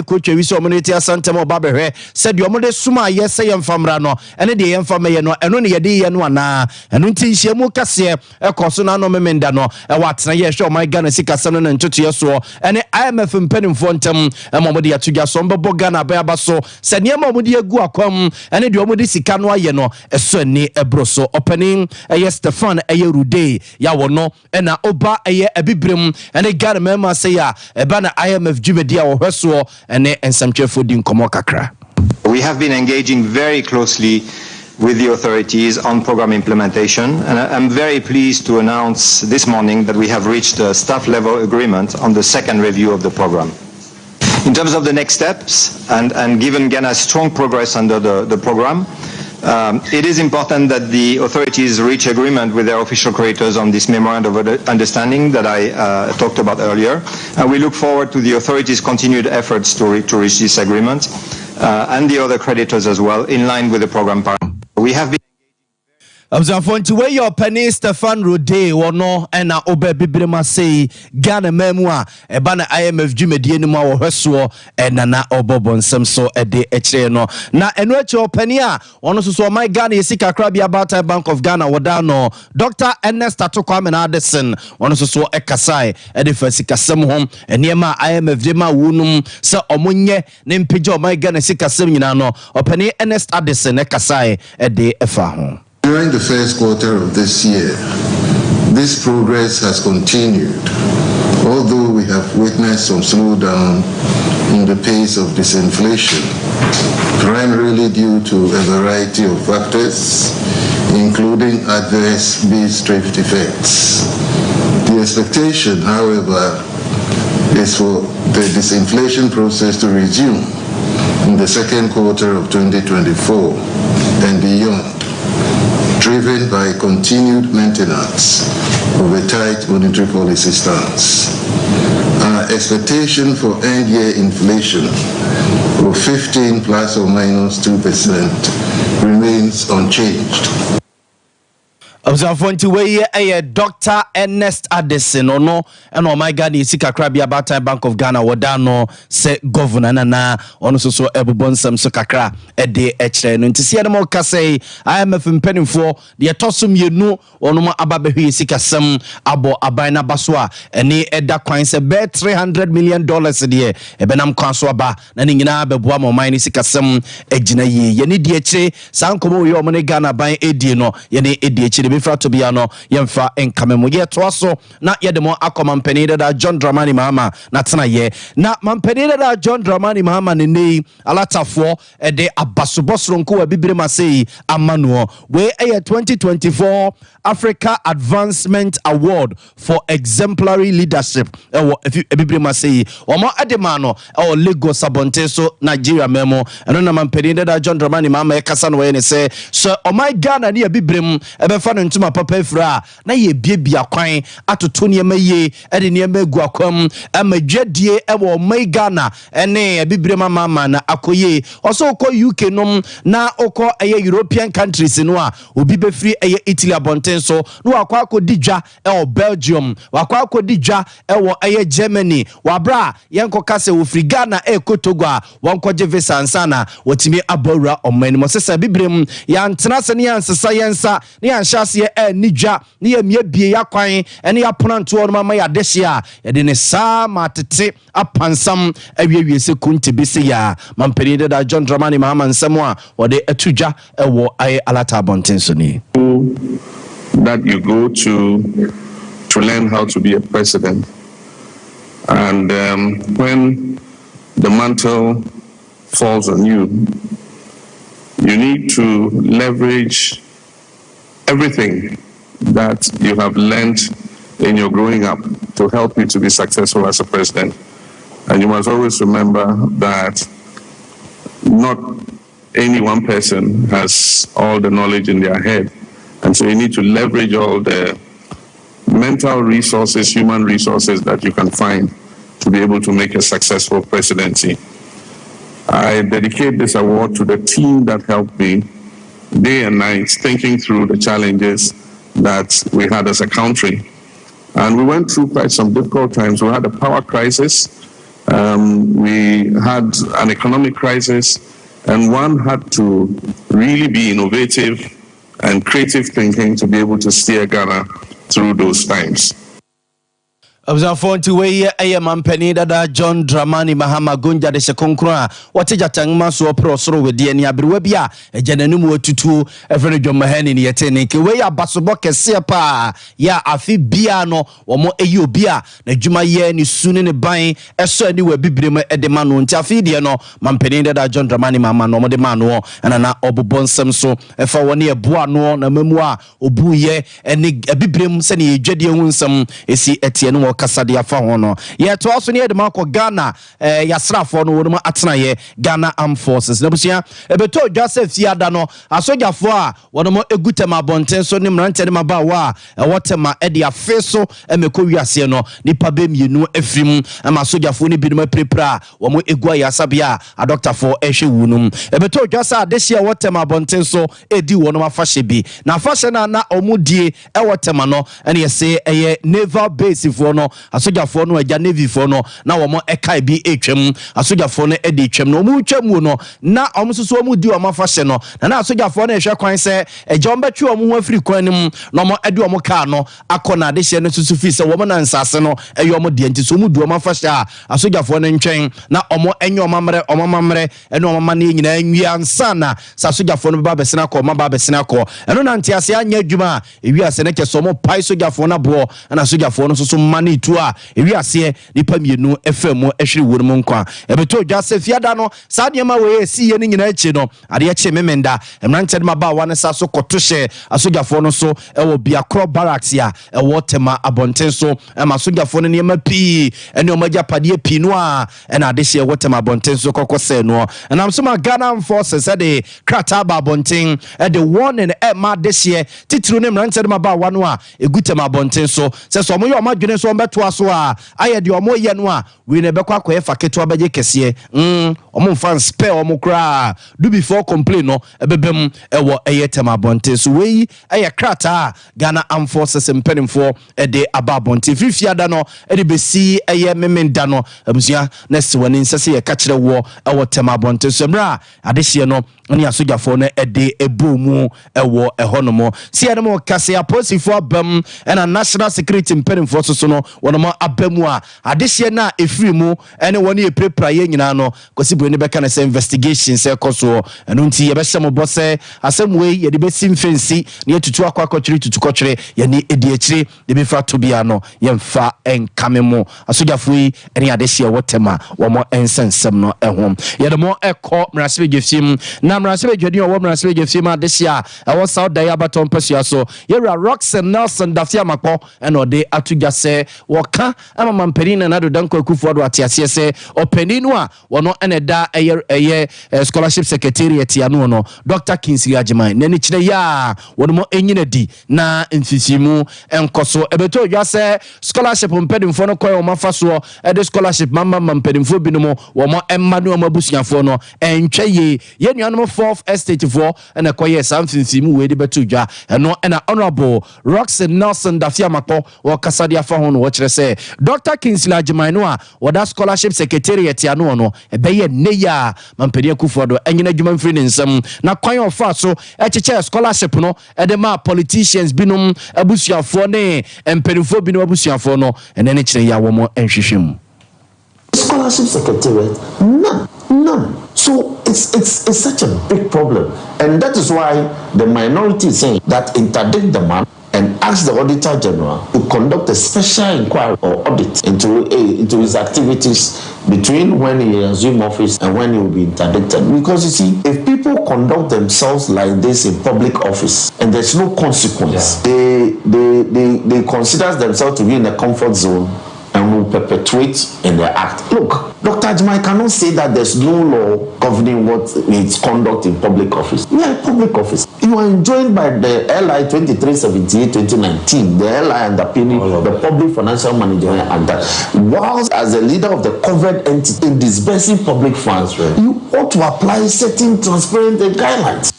coach we so many tia santem oba said your mother suma yes say famra no ene de yem fama ye no eno ne ye de ye no ana eno nti nhyiamu kase ekoso na no memenda no e watena ye hwe my Ghana sika sam no ntoto so ene IMF mpanimfo ntem emomode ya tugya so mbebo Ghana ba aba so se ne emomode agu akwam ene de omode sika no aye no eso ani ebro so opening Stefan Rude ya wono ena oba ebibrem ene Ghana mema say ya eba na IMF dwumedi a wo hweso ene ensamtwefo di nkomo kakra. We have been engaging very closely with the authorities on program implementation, and I'm very pleased to announce this morning that we have reached a staff-level agreement on the second review of the program. In terms of the next steps, and given Ghana's strong progress under the program, it is important that the authorities reach agreement with their official creditors on this memorandum of understanding that I talked about earlier. And we look forward to the authorities' continued efforts to reach this agreement and the other creditors as well, in line with the program. We have been Observant where your penny Stefan Rude wono ena oba bibrema say Ghana memua eba na IMF dwumedi enu ma wo hweso ena na obobonsem so ede ekire no na eno eche opani a ono so my Ghana yesika krabia about Bank of Ghana wodano Dr. Ernest Atokwame na Addison ono so ekasai ede fasika sem hom eniema IMF de ma wunum se omonye ne mpege my Ghana sika sem nyina no opani Ernest Addison ekasai ede efa ho. During the first quarter of this year, this progress has continued, although we have witnessed some slowdown in the pace of disinflation, primarily due to a variety of factors, including adverse base drift effects. The expectation, however, is for the disinflation process to resume in the second quarter of 2024 and beyond, driven by continued maintenance of a tight monetary policy stance. Our expectation for end-year inflation of 15 plus or minus 2% remains unchanged. Observanti weye Dr. Ernest Addison ono eno my God isika krabia about Bank of Ghana wodano se governor na ono so ebobonsam so kakra ede ekire no ntisi ene mo kase IMF mpanimfo de etosum yenu ono mo ababehwe isika sem abo aban na baso a ene eda kwan se be $300 million de ebenam kwan so aba na ni nyina beboa mo man isika sem agina ye ne de ekire sankomo yo mo ne Ghana ban edie no ye ne edie ekire befra to biano yemfa enkamemo ye toaso na ye demo akoma mpanida da John Dramani Mahama na tena ye na mpanida da John Dramani Mahama ne nei alatafo de abasobosro nko wa bibire masei amanuo we 2024 Africa Advancement Award for Exemplary Leadership ewo bibire masei omo ademano Lagos Abonte so Nigeria memo eno na mpanida da John Dramani Mahama ekasa no we ne se so o my Ghana ne bibirem ebefa no ntuma papa efra na ye biebia kwan atoto ne maye ede ne magu akwam amadwadie ewo my Ghana ene bibirem mama na akoye oso okọ UK nom na okọ European countries no a obi befri Italy Abonten so no akwa akodidwa Belgium wakwa akodidwa Germany wabra yenko kase ofri Ghana Togo a wonkoje visa ansana wotimi abawura omanimo sesa bibirem ya ntena se ne yansesa yensa ne yanhyase nidwa ne yamiebie yakwan ene yaponanto no mama ya dehia yede ne sa matete apansam awiewie se kuntibisi ya mampeni da John Dramani Mahama nsemo a wode atudwa ewo alata Abonten so ni that you go to learn how to be a president, and when the mantle falls on you, you need to leverage everything that you have learned in your growing up to help you to be successful as a president. And you must always remember that not any one person has all the knowledge in their head. And so you need to leverage all the mental resources, human resources that you can find to be able to make a successful presidency. I dedicate this award to the team that helped me day and night thinking through the challenges that we had as a country. And we went through quite some difficult times. We had a power crisis We had an economic crisis, and one had to really be innovative and creative thinking to be able to steer Ghana through those times. Observe to way a mampeni dada John Dramani Mahama Gunja de Sekonkra, what a jatangma so prosro with the Niabruabia, a genenum tutu, a very John Mahani Yatenik, way a basoboke sepa, ya afi biano, or more a bia, the Juma ye ni soon in a buying, a certain way bibrima at the manu, Tafidiano, mampeni dada John Dramani Mama, no de manu, and an obobon semso, a for 1 year buano, a memoir, obuye, and a bibrim seni jedi winsome, is he etienne. Kasadia Fahono. Yet to also near the Marco Ghana, Yasrafon, Woduma Atnaye, Ghana Armed Forces. Nebusia, Ebeto Joseph Yadano, Asoja Foa, Wadamo Egutema Bonten, so Nimrantema Bawa, a Watema Edia Feso, and Mekoya Sieno, Nipabem, you know, Efrim, and Masoja Funi Biduma Prepra, Wamo Eguaya Sabia, a doctor for Eshe Wunum. Ebeto Josa, this year, Watema Bonten, so Edi Wonoma Fashibi. Now, Fashana na Omudi, Ewatemano, and you say a naval base if one. Asoja for no eja navy for no na wo mo ekai bi etwem asoja for no edi twem no mu twem no na omsuso mu di o ma fashe no na asoja for no ehwe kwan se eja ombetwe o mu ho afiri kwan nim no mo edi o mo ka no akona de hye no susu fi se wo mo na nsase no eyo mo de nti so mu du o ma fashe a asoja for no ntwen na omo enye o mamre ene o mama ne nyina anwi ansa na asoja for no ba besena ko ma ba besena ko eno na ntiase anya adwuma ewi ase ne keso mo pai soja for no bo na asoja for no so mani tua ewi ase nipa mienu efemu ehwiri worum nkwa ebeto Joseph Yada no saadema we si ye ni nyina echi no ade echi memenda emrante de maba wa ne sa so kotoshe asogafo no so ewo biakro barracks ya ewo tema abonten so ema asogafo no niema pi ene o maja pade pi no a ena ade hye ewo tema abonten so kokose no enam so ma Ghana forces e de krata ba abonten e de warning e ma de hye titiro ne emrante de maba wa no a egutema abonten so se so mo yo madwene so to aso a aye de omo ye no a we ne bekwa kwaefa keto abaje kese omo fan spare omo kra do before complain no ebebem ewo eye tema bonte so we eye krata Ghana Armed Forces mpenimfo e de aba bonte fifiada no e de besi eye memenda no abusia na sewani nsese ye ka kire wo ewo tema bonte so mra adehye no oni asogafo no e de ebomu ewo ehonomo si enemo kase aposifo abam na national security mpenimfo so no wono abamu a adehye na efirimu ene woni e prepare ye nyina no kosibo ni beka na se investigation se koso eno nti ye be hyemo bose asemwe ye de besim fensi ne tutu akwakochiri tutukọchiri ye ni edi akiri de be fa to bia no ye mfa enkamemo asogafo yi ene adehye wotema wo mo ensensem no ehom ye de mo ekọ mrasebe gefim na mrasebe dwadi wo mrasebe gefim adehye a ewo South Daya baton pesua so ye Roxanne Nelson dafia makọ ene ode atugase woka ama mamperina na do danko akufu do atiase se openinu a wono ene da eye scholarship secretariat ya no Dr. Kinsley Agyemang nani kire ya wono mo enyina di na mfisimu enkoso ebeto dwase scholarship mpedimfo no koyo mafaso de scholarship mama mpedimfo binumo wo mo emma no mabusuafo no entwe ye nuanom 4th estate for ene koye samfisimu we de beto dwa eno ena honorable Roxanne Nelson dafia makọ wo kasade afa ho no wo kire se Dr. Kinsley Agyemang no a woda scholarship secretariat ya no ebeye neya mampedi akufu do enyina adwuma mfiri ne nsam na kwan ofa so echeche scholarship no de ma politicians binum abusuafo ne empedifo binum abusuafo no ene ne kire ya wo mo enhwehwem scholarship secretariat none. So it's such a big problem, and that is why the minority is saying that interdict the man and ask the Auditor General to conduct a special inquiry or audit into his activities between when he assumed office and when he will be interdicted. Because you see, if people conduct themselves like this in public office and there's no consequence, they consider themselves to be in a comfort zone and will perpetuate in their act. Look, Dr. Agyemang cannot say that there's no law governing what is conduct in public office. We are in public office. You are enjoined by the LI 2378-2019, the LI underpinning the Public Financial Management Act. Whilst as a leader of the covered entity in disbursing public funds, you ought to apply certain transparent guidelines.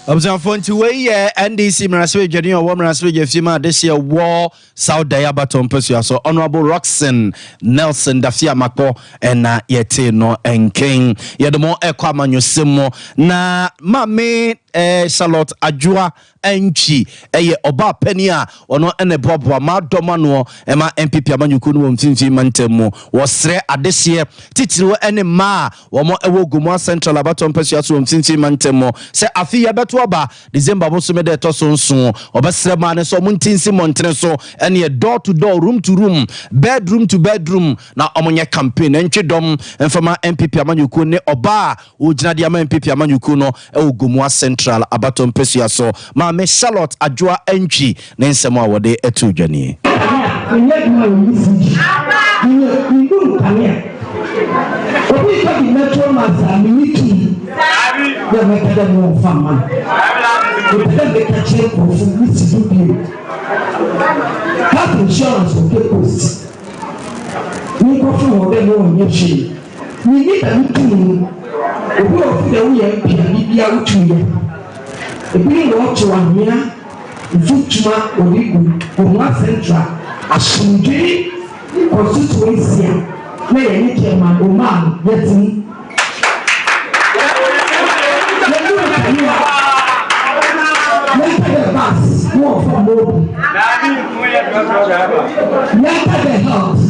Observanti we NDC Mraswe Jeni or Mraswe Jefima this year war South Diabaton Persia. So Honorable Roxanne Nelson Dafia Mako and yete no and King. Yedemo Equaman Yosimo na mame Charlotte Ajua Enchi Oba Penia or no ene Bobo ma domano ema MPP amanyukunu mfinfi mantemu wasre adesie titiro ene ma womo ewo Gumwa Central Abaton Persia so mfinfi mantemu se afi yabeto aba December bosume de to sonso obesre ma ne so muntinsi montre so ene door to door room to room bedroom to bedroom na omonye campaign entwedom enfama MPP amanyukunu ne oba ojina dia ma MPP amanyukunu ewo Gumwa Central Abaton Persia so ma me Charlotte Ajua Enchi ne nsemo awode etu dwani Victima Odiku, Gumwa Central, Asumjiri, constituency, Mayor Chairman Oman, Yetin. Later the bus, more from Mobi. Later the house.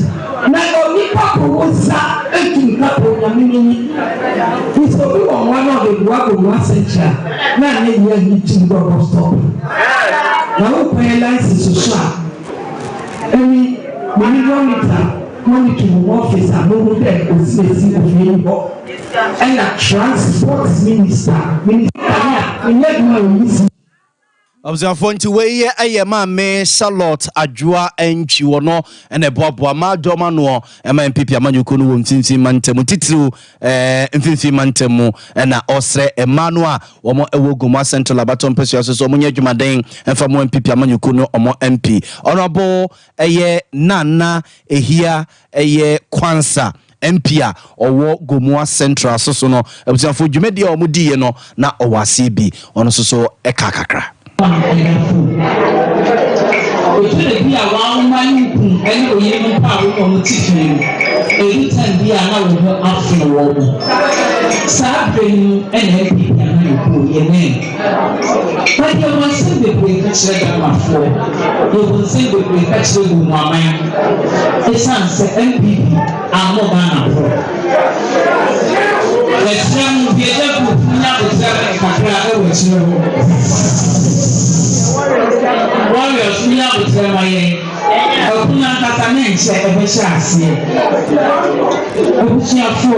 Now, only couple was a couple of mini. It's only one of the Gumwa Central. Now, you are hitting the stop. Now, pay license to shop. Every monitoring officer, no there was facing of labor. And a transport minister, we let my Observanti we me Charlotte Ajua Enchi wono ene bobo ma doma no ema MPP amanyukunu wo mfinfi mantemu titru mfinfi mantemu na osre Emmanuel womo ewo Gumwa Central Abaton Persia so munye adwumaden emfa mo MPP amanyukunu omo MP honorable Nana Ehia Kwansa Empia owo Gumwa Central so no observanti dwumedi a omudie no na owase bi ono so ekakakra warriors we are with them okuna katanense ebeshase obuchiafo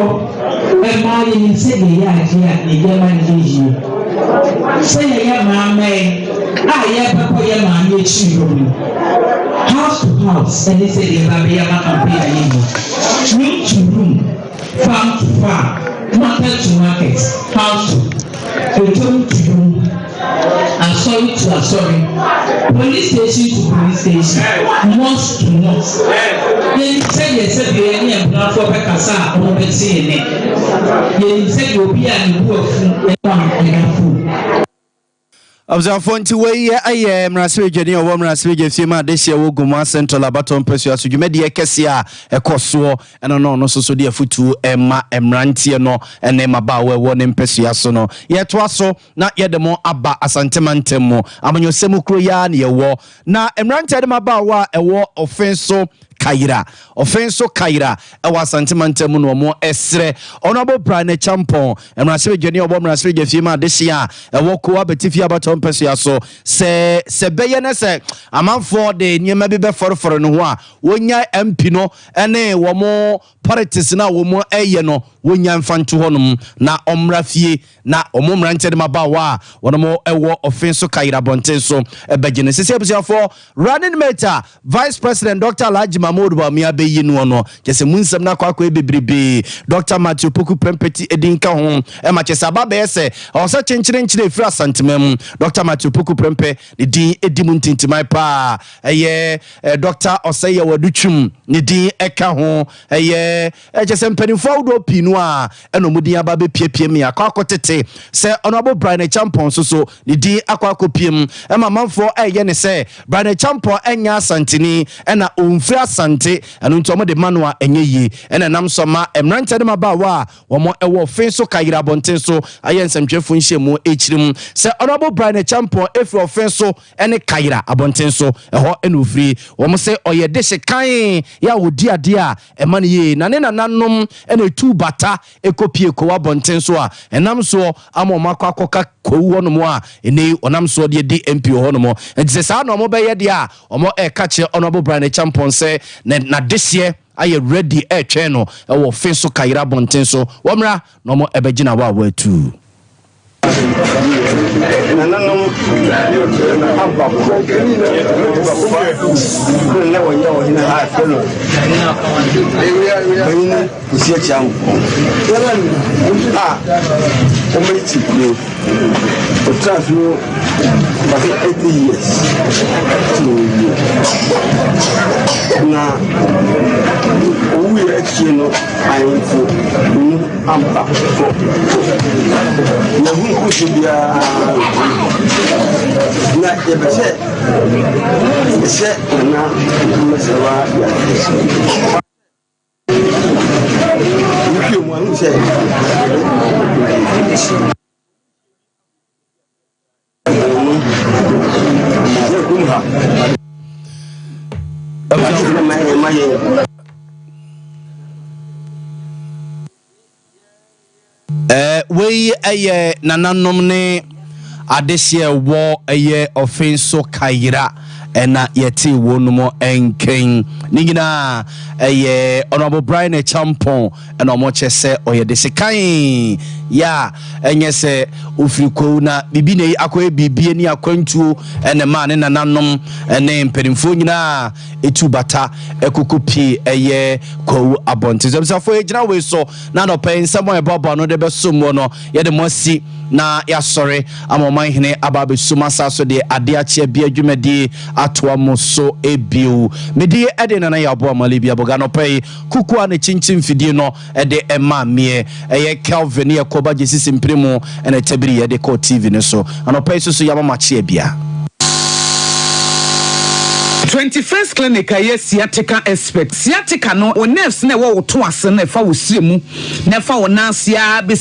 emali ni sege ya ni jema nji sege ya mame ya papa ya mame chiro house to house and they say they have a campaign room to room farm to farm market to market house to room sorry to sorry. Police station to police station. Mosque to mosque. Then say yes, the any and for Pekasa or Betsy. Then say you'll be an food. Observanti we Mraswe Jeni or Mraswe Jefima this year wo Gumwa Central Abaton Persia so dwumedi ekesia ekoso eno no so de afutu emma emrantie no ene maba we won Persia so no yeto aso na yedemo aba asantemantemo amanyosemu kro ya na yewo na emrantie de maba wa ewo offenso Kaira ewa santimantemu no mo esre honorable Brian Champon Mraswe Jeni obo Mraswe Jefima this year ewo ko abetifi Abaton Persia so se beye ne se amanfo de nyema bi be forfor no ho a wonya MP no ene wo mo politics na wo mo eye no wonya mfanto honum na omrafie na omomrante de mabawa wono mo ewo offenso Kaira bonten so ebegene sese abusiafo running mate Vice President Dr. Alhaji Mahmoud ba mi abeyi no no kese munsem na kwakwa bebrebe Dr. Matthew Poku Prempeti edinka ho e ma kese aba be se o se chenchire efiri asantemam Dr. Matthew Poku Prempe ne din edimu ntintimai pa eye Dr. Oseye Wadutwum ne din eka ho eye kese mpanimfo do pinu a eno mudin aba be piepie me akotete se honorable Brian Champon so ne din akopiem e ma manfo eye ne se Brian Champon enya asantini ena omfiri asante eno ntomo de manua enye yi ena nam so ma emrante de mabawa wo mo ewo fe so kayira bonten so aye nsantwefo nhyiemu echirim se honorable Brian Champon efri ofen so ene kayira abonten so eho ena ofri wo mo se oyede hyekan ya wodi ade a emane ye na ne nananom ena tu bata ekopie ko abonten so a enam so amoma kwakoka kowu hono mo a ene onam so de DMP hono mo enti sa na mo be ye de a omo kache honorable Brian Champon se na desie aye ready channel ewo fe so kayira bonten so womra no mo ebegina wa tu we aye nananom ne adesie wo aye ofenso kayira ena yeti wonumo enken nigina aye honorable Brian Champon ena omo chese oyede sekan ya enye se ofriko na bibi ne akoye bibie ni akwantu ene ma ne nananom ene mperinfo nyina etubata ekokopie eye ko abontizo bsafo ejina we so na no pen samo e baba no de besomo no ye de mosi na ya sore amoman hene ababe sumasa so de ade ache bia dwumadi atoa mo so ebiu medi ede na ya bo amale bia boga no pay kuku na chinchin fidie no ede ema mie eye Kelvin ye koba jesisi mpremu ene tabiri ye de ko TV ne so anopay so ya mama che bia 21st clinic aye sciatica expert sciatica no o nerves na wo to ase na fa wo siremu na fa wo nansia